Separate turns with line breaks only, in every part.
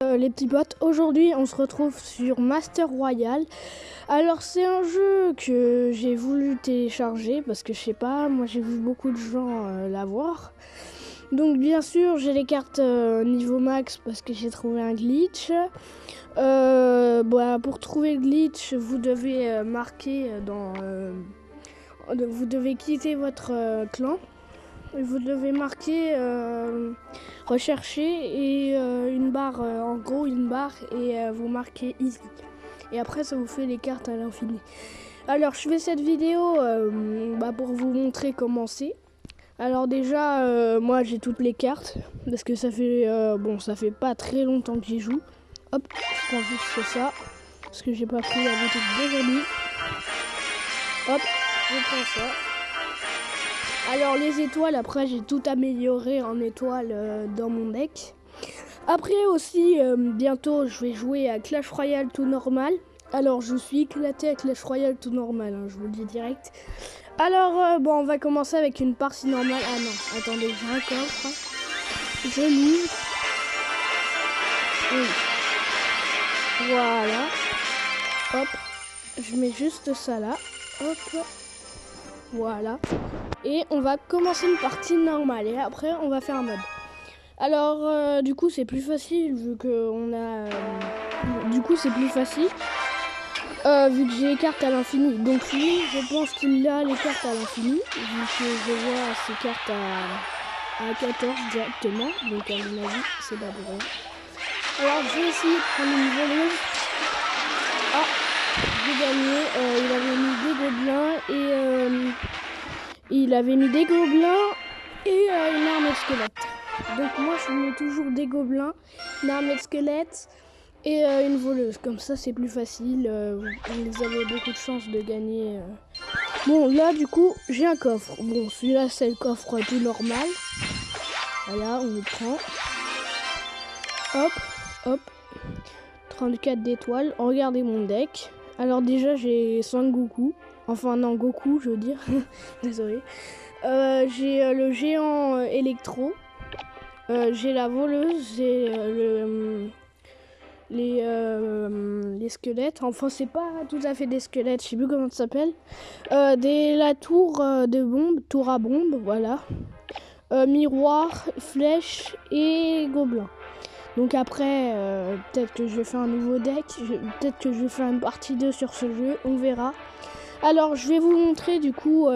Les petits potes, aujourd'hui on se retrouve sur Master Royale. Alors c'est un jeu que j'ai voulu télécharger parce que je sais pas, moi j'ai vu beaucoup de gens l'avoir. Donc bien sûr j'ai les cartes niveau max parce que j'ai trouvé un glitch. Pour trouver le glitch vous devez marquer vous devez quitter votre clan. Vous devez marquer rechercher et une barre, en gros une barre, et vous marquez easy. Et après ça vous fait les cartes à l'infini. Alors je fais cette vidéo pour vous montrer comment c'est. Alors déjà moi j'ai toutes les cartes parce que ça fait ça fait pas très longtemps que j'y joue. Hop, je prends juste ça parce que j'ai pas pris la boutique d'aujourd'hui. Hop, je prends ça. Alors les étoiles, après j'ai tout amélioré en étoiles dans mon deck. Après aussi, bientôt je vais jouer à Clash Royale tout normal. Alors je suis éclaté à Clash Royale tout normal, hein, je vous le dis direct. Alors on va commencer avec une partie normale. Ah non, attendez, j'ai un coffre. Je l'ouvre. Oui. Voilà. Hop, je mets juste ça là. Hop. Voilà. Et on va commencer une partie normale et après on va faire un mode. Alors du coup c'est plus facile vu que on a vu que j'ai les cartes à l'infini. Donc lui je pense qu'il a les cartes à l'infini vu que je vois ses cartes à 14 directement. Donc à mon avis c'est pas pour rien. Alors je vais essayer de prendre une voleuse. Ah, j'ai gagné. Il avait mis des gobelins et il avait mis des gobelins et une armée de squelettes. Donc moi je mets toujours des gobelins, une armée de squelettes et une voleuse. Comme ça c'est plus facile, vous avez beaucoup de chances de gagner. Bon là du coup j'ai un coffre. Bon celui-là c'est le coffre tout normal. Voilà, on le prend. Hop, hop. 34 d'étoiles. Regardez mon deck. Alors déjà j'ai 5 Goku. Enfin non, Goku je veux dire. Désolé. J'ai le géant électro. J'ai la voleuse. J'ai les squelettes. Enfin c'est pas tout à fait des squelettes. Je sais plus comment ça s'appelle. La tour de bombe. Tour à bombe. Voilà. Miroir, flèche et gobelin. Donc après, peut-être que je vais faire un nouveau deck. Peut-être que je vais faire une partie 2 sur ce jeu. On verra. Alors je vais vous montrer du coup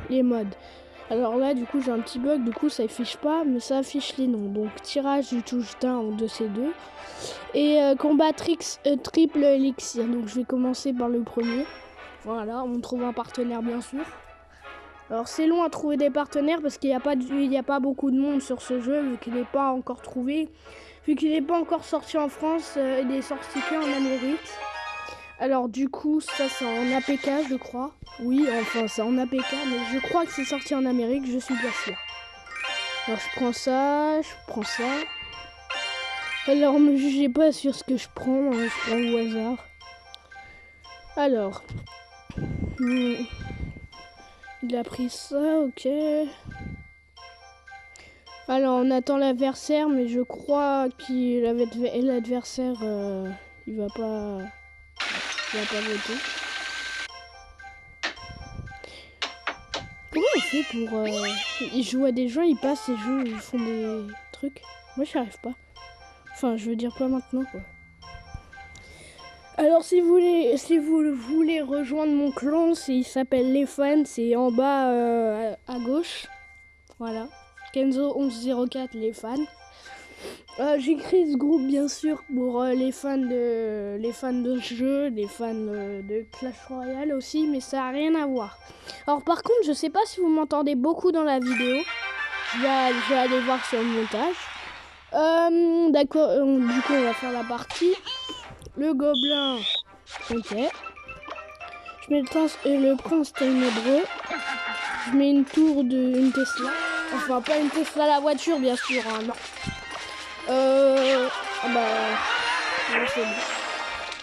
les modes. Alors là du coup j'ai un petit bug, du coup ça affiche pas mais ça affiche les noms. Donc tirage du touche d'un ou de ces deux. Et combat triple élixir. Donc je vais commencer par le premier. Voilà, on trouve un partenaire bien sûr. Alors c'est long à trouver des partenaires parce qu'il n'y a pas beaucoup de monde sur ce jeu vu qu'il n'est pas encore trouvé. Vu qu'il n'est pas encore sorti en France, il est sorti qu'en Amérique. Alors du coup ça c'est en APK je crois. Oui enfin c'est en APK mais je crois que c'est sorti en Amérique, je suis pas sûr. Alors je prends ça, je prends ça. Alors ne me jugez pas sur ce que je prends, hein, je prends au hasard. Alors il a pris ça, ok. Alors on attend l'adversaire mais je crois qu'il l'adversaire il va pas voter. Comment il fait pour il joue à des gens, il passe et joue, ils font des trucs. Moi j'y arrive pas. Enfin je veux dire pas maintenant quoi. Alors si vous voulez rejoindre mon clan, il s'appelle les fans, c'est en bas à gauche. Voilà. Kenzo 1104 les fans. J'ai créé ce groupe bien sûr pour les fans de ce jeu, les fans de Clash Royale aussi, mais ça n'a rien à voir. Alors par contre, je sais pas si vous m'entendez beaucoup dans la vidéo. Je vais aller voir sur le montage. D'accord, du coup on va faire la partie. Le gobelin, ok. Je mets le prince ténébreux. Je mets une tour une Tesla. Enfin pas une Tesla la voiture bien sûr, hein, non. Non, c'est bon.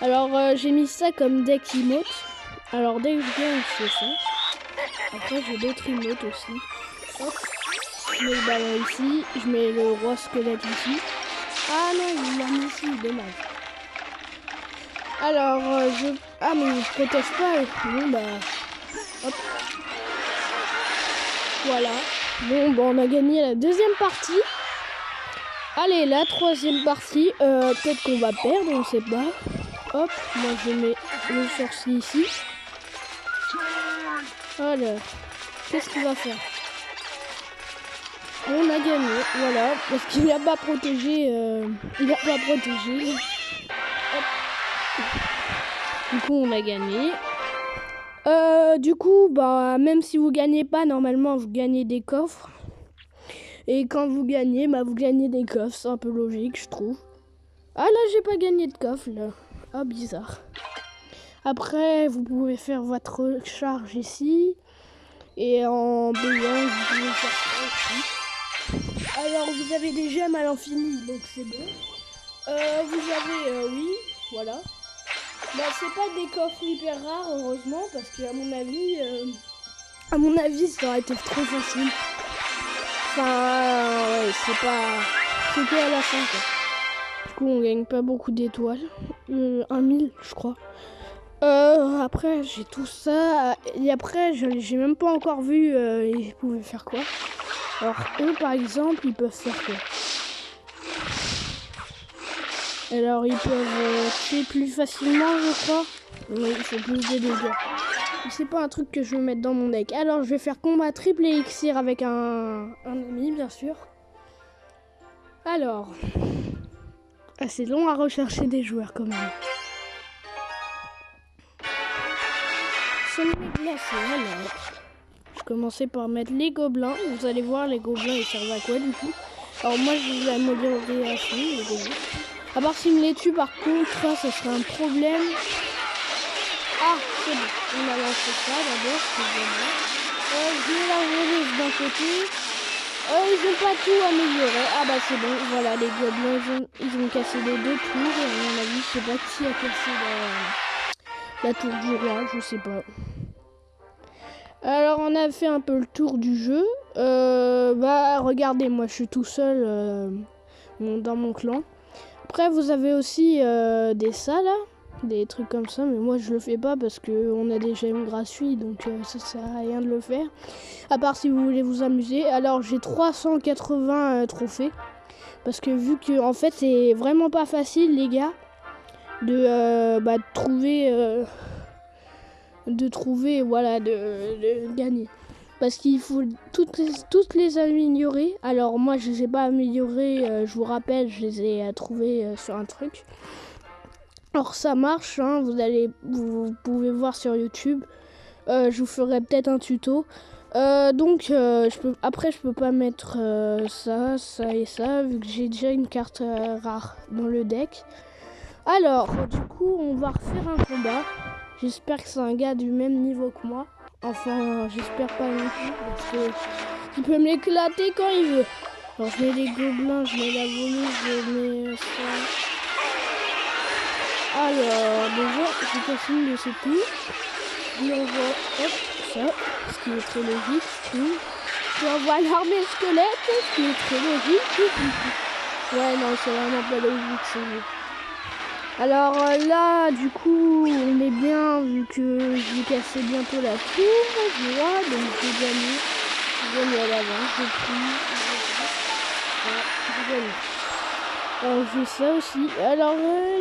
Alors j'ai mis ça comme deck emote. Alors dès que je gagne je fais ça. Après j'ai d'autres emotes aussi. Hop. Je mets le ballon ici, je mets le roi squelette ici. Ah non, il l'a mis ici, dommage. Alors, Ah, mais il protège pas. Bon, bah... Hop. Voilà. Bon, bah, on a gagné la deuxième partie. Allez, la troisième partie. Peut-être qu'on va perdre, on sait pas. Hop, moi je mets le sorcier ici. Alors, qu'est-ce qu'il va faire? On a gagné, voilà, parce qu'il n'a pas protégé. Il n'a pas protégé. Hop. Du coup, on a gagné. Du coup, bah, même si vous gagnez pas, normalement, vous gagnez des coffres. Et quand vous gagnez, bah, vous gagnez des coffres. C'est un peu logique, je trouve. Ah là, j'ai pas gagné de coffre, là. Ah, bizarre. Après, vous pouvez faire votre charge ici. Et en payant, vous pouvez faire ça aussi. Alors, vous avez des gemmes à l'infini, donc c'est bon. Vous avez, oui, voilà. Bah, c'est pas des coffres hyper rares, heureusement, parce qu'à mon avis, ça aurait été trop facile. Enfin, ouais, c'est pas... C'est que à la fin, quoi. Du coup, on gagne pas beaucoup d'étoiles. 1000, je crois. Après, j'ai tout ça. Et après, j'ai même pas encore vu ils pouvaient faire quoi. Alors, eux, par exemple, ils peuvent faire quoi? Alors, ils peuvent tuer plus facilement, je crois. Oui, il faut plus de dégâts. C'est pas un truc que je veux mettre dans mon deck. Alors, je vais faire combat triple élixir avec un ami, bien sûr. Alors... Ah, c'est long à rechercher des joueurs, quand même. Sommet glacé, alors... Je commençais par mettre les gobelins. Vous allez voir, les gobelins, ils servent à quoi, du coup? Alors, moi, je vais améliorer à fond, les gobelins. À part s'il me les tue, par contre, ça serait un problème. Ah, c'est bon. On a lancé ça d'abord, c'est bien. Je mets la voleuse d'un côté. Ils n'ont pas tout amélioré. Ah bah c'est bon, voilà, les gobelins, ils ont cassé les 2 tours. Et à mon avis, je sais pas qui a cassé la tour du roi, je sais pas. Alors, on a fait un peu le tour du jeu. Bah, regardez, moi, je suis tout seul dans mon clan. Après, vous avez aussi des salles, là, des trucs comme ça, mais moi, je le fais pas parce qu'on a des gemmes gratuits, donc ça sert à rien de le faire. À part si vous voulez vous amuser. Alors, j'ai 380 trophées. Parce que vu que, en fait, c'est vraiment pas facile, les gars, de trouver, voilà, de gagner. Parce qu'il faut toutes les améliorer. Alors moi je les ai pas améliorées, je vous rappelle, je les ai trouvées sur un truc. Alors ça marche, hein, vous pouvez voir sur YouTube. Je vous ferai peut-être un tuto. Après je peux pas mettre ça et ça, vu que j'ai déjà une carte rare dans le deck. Alors du coup on va refaire un combat. J'espère que c'est un gars du même niveau que moi. Enfin, j'espère pas non plus, parce qu'il peut m'éclater quand il veut. Alors, je mets les gobelins, je mets la voleuse, je mets ça. Alors, déjà, j'ai cassé une de ces tours. Je lui envoie, hop, ça, ce qui est très logique, je trouve. Je lui envoie l'armée squelette, ce qui est très logique. Ouais, non, c'est vraiment pas logique, c'est vrai. Alors là, du coup, on est bien, vu que je vais casser bientôt la tour, je vois, donc j'ai gagné. J'ai gagné à l'avance, j'ai pris. J'ai gagné. Alors j'ai ça aussi. Alors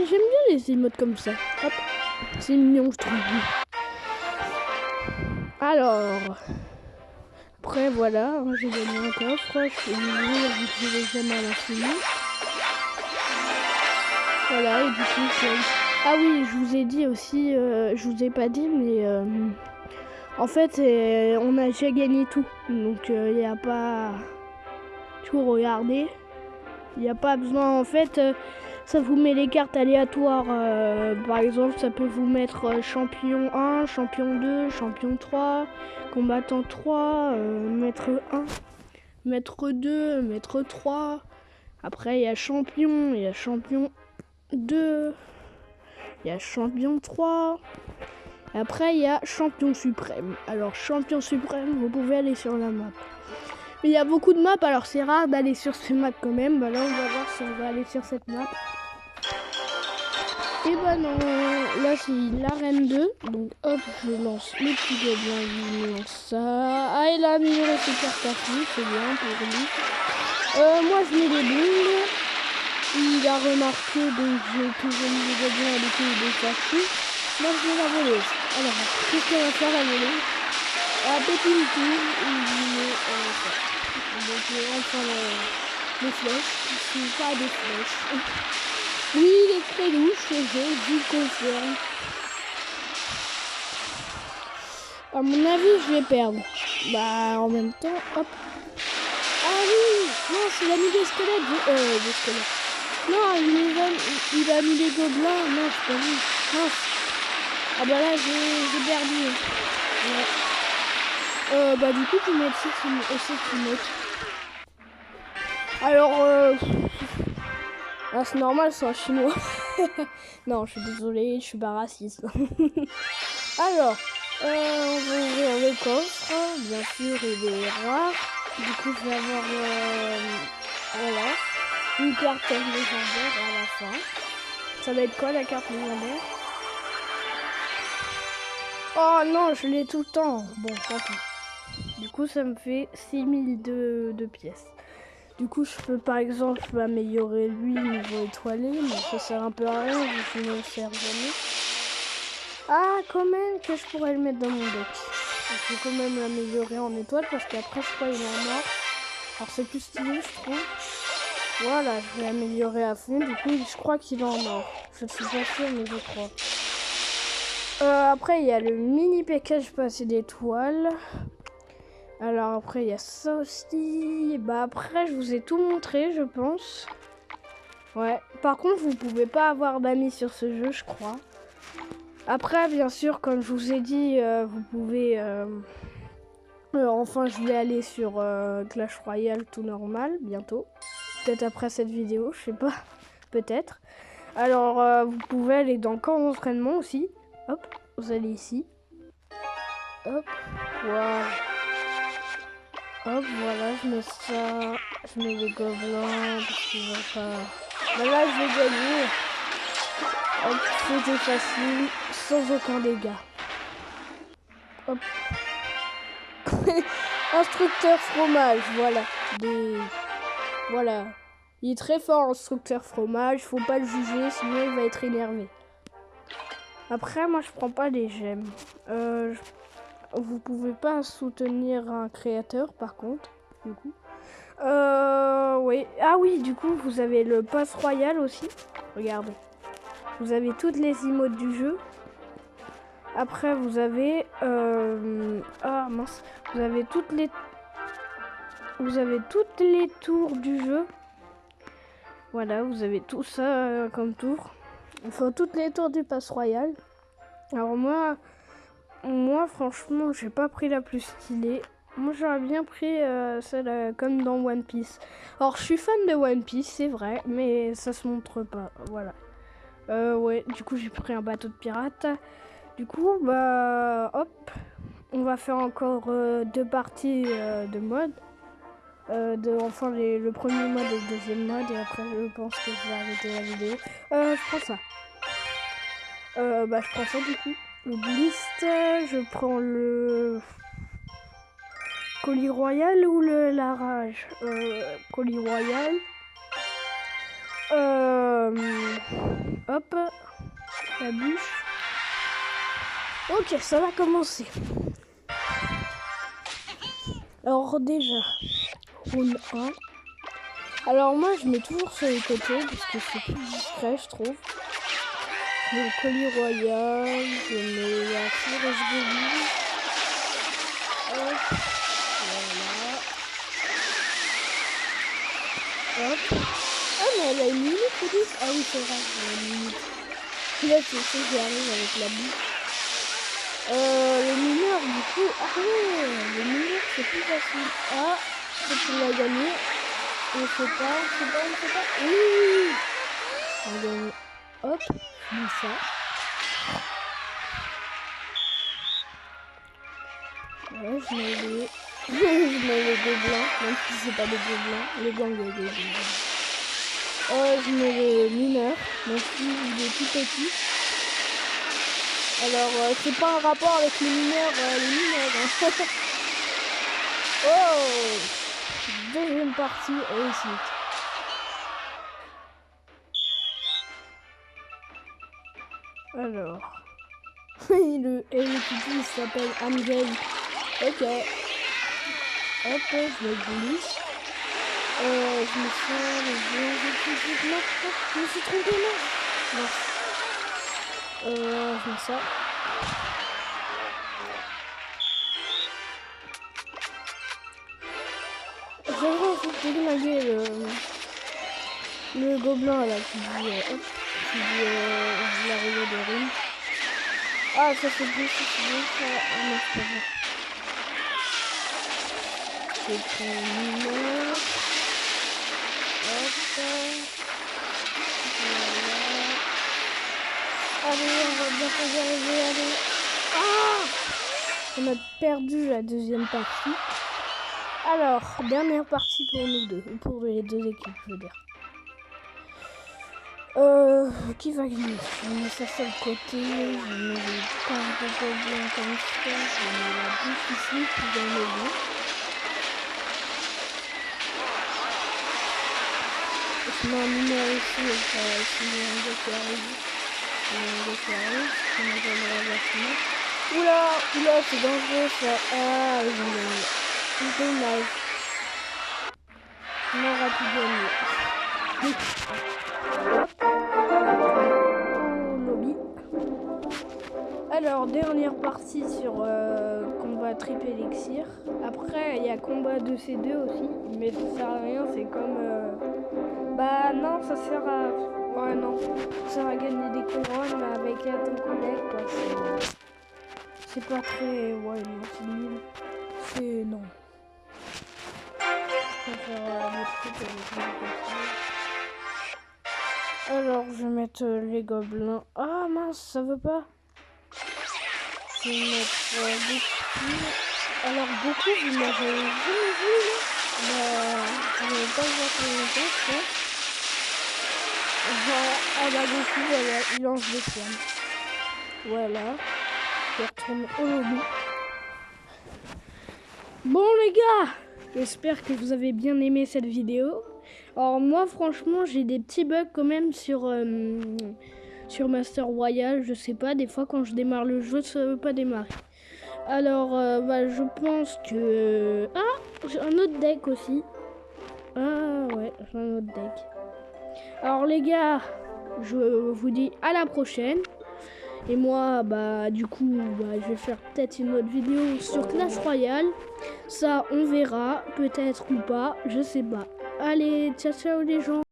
j'aime bien les émotes comme ça. Hop, c'est mignon, je trouve. Alors, après voilà, j'ai gagné un coffre. Je fais mignon, vu que je vais jamais à l'infini. Voilà, et du coup, ah oui, je vous ai dit aussi, je vous ai pas dit, mais en fait, on a déjà gagné tout. Donc, il n'y a pas tout regarder. Il n'y a pas besoin, en fait, ça vous met les cartes aléatoires. Par exemple, ça peut vous mettre champion 1, champion 2, champion 3, combattant 3, maître 1, maître 2, maître 3. Après, il y a champion 2, il y a champion 3, et après il y a champion suprême. Alors champion suprême, vous pouvez aller sur la map. Mais il y a beaucoup de maps, alors c'est rare d'aller sur ces maps quand même. Bah là, on va voir si on va aller sur cette map. Et bah non, là c'est l'arène 2. Donc hop, je lance le petit gobelin, il lance ça. Ah, il a amélioré ses cartes à fou, c'est bien pour lui. Moi je mets les bombes. Il a remarqué, donc j'ai toujours mis les gobelins à l'été de sa fille. Moi je vais la voler. Alors, qu'est-ce qu'on va faire la voler? Un petit tour, il met ça. Donc enfin les flèches, qui sont pas des flèches. Oui, il est très louche, je vous confirme. À mon avis, je vais perdre. Bah, en même temps, hop. Ah oui, non, c'est l'ami des squelettes. Des squelettes. Non, il a mis les gobelins. Non, c'est pas lui. Non. Ah bah là, j'ai perdu. Ouais. Bah du coup, tu mets aussi qui note. Alors, ah, c'est normal, c'est un chinois. Non, je suis désolée, je suis pas raciste. Alors, on va ouvrir le coffre. Bien sûr, il est rare. Du coup, je vais avoir voilà, une carte légendaire à la fin. Ça va être quoi la carte légendaire? Oh non, je l'ai tout le temps. Bon, tant pis. Du coup, ça me fait 6002 de pièces. Du coup, je peux par exemple améliorer lui niveau étoilé, mais ça sert un peu à rien, je ne le sers jamais. Ah, quand même que je pourrais le mettre dans mon deck. Je vais quand même l'améliorer en étoile parce qu'après, je crois qu'il est en or. Alors, c'est plus stylé, je trouve. Voilà, je vais l'améliorer à fond. Du coup, je crois qu'il est en or. Je ne suis pas sûre, mais je crois. Après, il y a le mini package passé d'étoiles. Alors après il y a ça aussi. Bah après je vous ai tout montré je pense. Ouais. Par contre vous pouvez pas avoir d'amis sur ce jeu je crois. Après bien sûr comme je vous ai dit vous pouvez... enfin je vais aller sur Clash Royale tout normal bientôt. Peut-être après cette vidéo, je sais pas. Peut-être. Alors vous pouvez aller dans camp d'entraînement aussi. Hop, vous allez ici. Hop, voilà. Hop, voilà, je mets ça, je mets les gobelins, parce qu'ils vont pas... Bah là, je vais gagner. Hop, c'était facile, sans aucun dégât. Hop. Instructeur fromage, voilà. Voilà. Il est très fort, instructeur fromage, faut pas le juger, sinon il va être énervé. Après, moi, je prends pas les gemmes. Vous pouvez pas soutenir un créateur, par contre, du coup. Oui. Ah oui, du coup, vous avez le pass royal aussi. Regardez. Vous avez toutes les emotes du jeu. Après, vous avez... ah mince. Vous avez toutes les tours du jeu. Voilà, vous avez tout ça comme tour. Enfin, toutes les tours du pass royal. Alors moi franchement, j'ai pas pris la plus stylée. Moi, j'aurais bien pris celle comme dans One Piece. Alors, je suis fan de One Piece, c'est vrai, mais ça se montre pas. Voilà. Ouais, du coup, j'ai pris un bateau de pirate. Du coup, bah, hop. On va faire encore 2 parties de mode. Enfin, le premier mode et le deuxième mode. Et après, je pense que je vais arrêter la vidéo. Je prends ça. Bah, je prends ça, du coup. Le Blist, je prends le colis royal ou la rage. Colis royal. Hop, la bûche. Ok, ça va commencer. Alors déjà, round 1. Alors moi, je mets toujours sur les côtés parce que c'est plus discret, je trouve. Je mets le colis royal, je mets la flèche de vie. Hop, voilà. Hop. Ah mais elle a une minute ou 10. Ah oui c'est vrai, elle a une minute. Puis là c'est ça qui arrive avec la bouche. Le mineur du coup. Ah ouais, le mineur c'est plus facile. Ah, c'est pour la gagner. On sait pas. Oui. On va gagner. Hop, je mets ça. Ouais, je mets les... Je mets les gobelins, même si c'est pas des gobelins, les gangs des gobelins. Je mets le mineur, même si il est tout petit. Alors, c'est pas un rapport avec les mineurs, hein. Oh, deuxième partie réussite. Alors, le petit s'appelle Angel. Ok. Hop, je le glisse. Je me sens non, je me suis trompé, non. Je mets ça. J'aimerais ensuite déglinguer le gobelin là qui dit hop, qui dit l'arrivée de Rim. Ah, ça c'est bien, ça. Ah non, c'est pas bon. Je prends le mineur. Hop. Voilà. Allez, on va bien y arriver, allez. Ah! On a perdu la deuxième partie. Alors, dernière partie pour nous deux, pour les deux équipes, je veux dire. Qui va gagner? Je mets ça sur le côté, je mets les pages de gobelins comme ça, je mets la bouche ici, puis dans le bout. Je mets un numéro ici, sinon un gars qui arrive. Qui m'a donné la vaccination. Oula, c'est dangereux ça. Ah, ils ont gagné. C'est dommage. On aura pu gagner. Lobby. Alors, dernière partie sur combat triple élixir. Après, il y a combat 2C2 aussi. Mais ça sert à rien, c'est comme... Bah non, ça sert à... Ouais, non. Ça sert à gagner des couronnes avec ton collègue, quoi. C'est pas très... Ouais, non, c'est nul. C'est... Non. Alors, je vais mettre les gobelins. Ah mince, ça veut pas. Je vais mettre Goku. Alors, Goku, vous m'avez jamais vu là. Je ne vais pas le voir pour longtemps, je pense. Ah bah, Goku, voilà, il lance des flammes. Voilà. Je retourne au lobby. Bon, les gars! J'espère que vous avez bien aimé cette vidéo. Alors moi franchement j'ai des petits bugs quand même sur Master Royale. Je sais pas, des fois quand je démarre le jeu ça veut pas démarrer. Alors je pense que... Ah, j'ai un autre deck aussi. Ah ouais, j'ai un autre deck. Alors les gars, je vous dis à la prochaine. Et moi, du coup, je vais faire peut-être une autre vidéo sur Clash Royale. Ça, on verra, peut-être ou pas, je sais pas. Allez, ciao, ciao les gens.